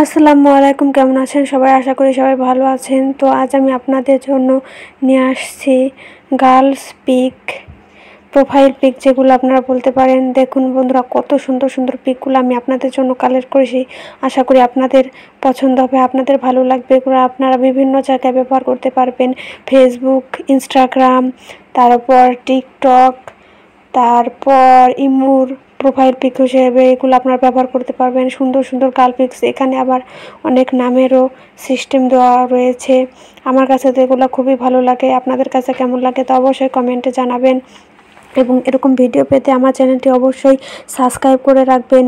আসসালামু আলাইকুম, কেমন আছেন সবাই? আশা করি সবাই ভালো আছেন। তো আজ আমি আপনাদের জন্য নিয়ে আসছি গার্লস পিক, প্রোফাইল পিক যেগুলো আপনারা বলতে পারেন। দেখুন বন্ধুরা, কত সুন্দর সুন্দর পিকগুলো আমি আপনাদের জন্য কালেক্ট করেছি। আশা করি আপনাদের পছন্দ হবে, আপনাদের ভালো লাগবে। এগুলো আপনারা বিভিন্ন জায়গায় ব্যবহার করতে পারবেন, ফেসবুক, ইনস্টাগ্রাম, তারপর টিকটক, তারপর ইমুর প্রোফাইল পিক হিসেবে এগুলো আপনারা ব্যবহার করতে পারবেন। সুন্দর সুন্দর গার্ল পিক্স, এখানে আবার অনেক নামেরও সিস্টেম দেওয়া রয়েছে। আমার কাছে তো এগুলো খুবই ভালো লাগে। আপনাদের কাছে কেমন লাগে তা অবশ্যই কমেন্টে জানাবেন, এবং এরকম ভিডিও পেতে আমার চ্যানেলটি অবশ্যই সাবস্ক্রাইব করে রাখবেন।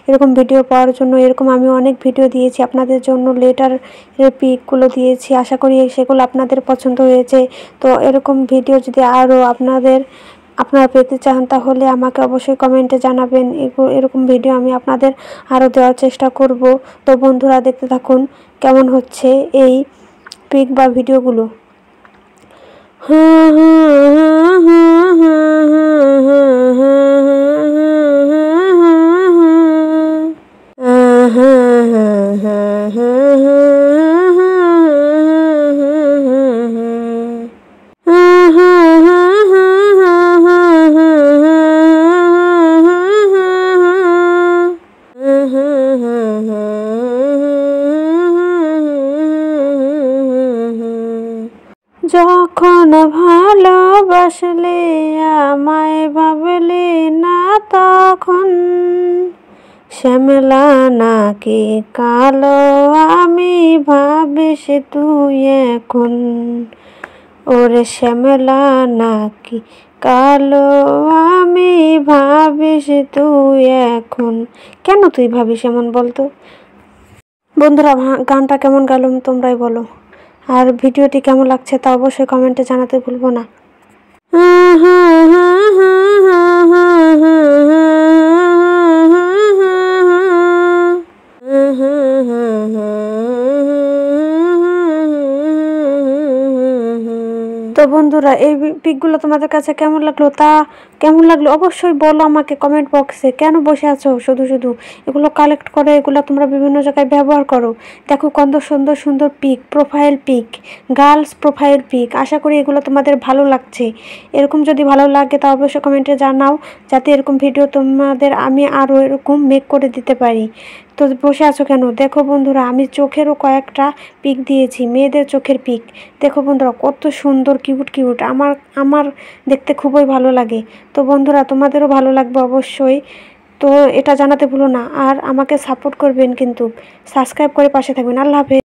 এরকম ভিডিও পাওয়ার জন্য এরকম আমি অনেক ভিডিও দিয়েছি আপনাদের জন্য, লেটার পিকগুলো দিয়েছি। আশা করি সেগুলো আপনাদের পছন্দ হয়েছে। তো এরকম ভিডিও যদি আরও আপনারা পেতে চান তাহলে আমাকে অবশ্যই কমেন্টে জানাবেন। এরকম ভিডিও আমি আপনাদের আরও দেওয়ার চেষ্টা করব। তো বন্ধুরা, দেখতে থাকুন কেমন হচ্ছে এই পিক বা ভিডিওগুলো। যখন ভালোবাসলে আমায় ভাবলে না, তখন শ্যামলা নাকি কালো আমি ভাবিস তুই এখন। ওরে শ্যামলা নাকি কালো আমি ভাবিস তুই এখন। কেন তুই ভাবিস এমন বলতো? বন্ধুরা, গানটা কেমন গাইলাম তোমরাই বলো, আর ভিডিওটি কেমন লাগছে তা অবশ্যই কমেন্টে জানাতে ভুলবো না। তো বন্ধুরা, এই পিকগুলো তোমাদের কাছে কেমন লাগলো অবশ্যই বলো আমাকে কমেন্ট বক্সে। কেন বসে আছো শুধু শুধু? এগুলো কালেক্ট করে এগুলো তোমরা বিভিন্ন জায়গায় ব্যবহার করো। দেখো কত সুন্দর সুন্দর pic, profile pic, girls profile pic. আশা করি এগুলো তোমাদের ভালো লাগছে। এরকম যদি ভালো লাগে তা অবশ্যই কমেন্টে জানাও, যাতে এরকম ভিডিও তোমাদের আমি আরও এরকম মেক করে দিতে পারি। তো বসে আছো কেন? দেখো বন্ধুরা, আমি চোখেরও কয়েকটা পিক দিয়েছি, মেয়েদের চোখের পিক। দেখো বন্ধুরা, কত সুন্দর কিউট কিউট। আমার দেখতে খুবই ভালো লাগে। তো বন্ধুরা, তোমাদেরও ভালো লাগবে অবশ্যই। তো এটা জানাতে ভুলো না, আর আমাকে সাপোর্ট করবেন, কিন্তু সাবস্ক্রাইব করে পাশে থাকবেন। আল্লাহ হাফেজ।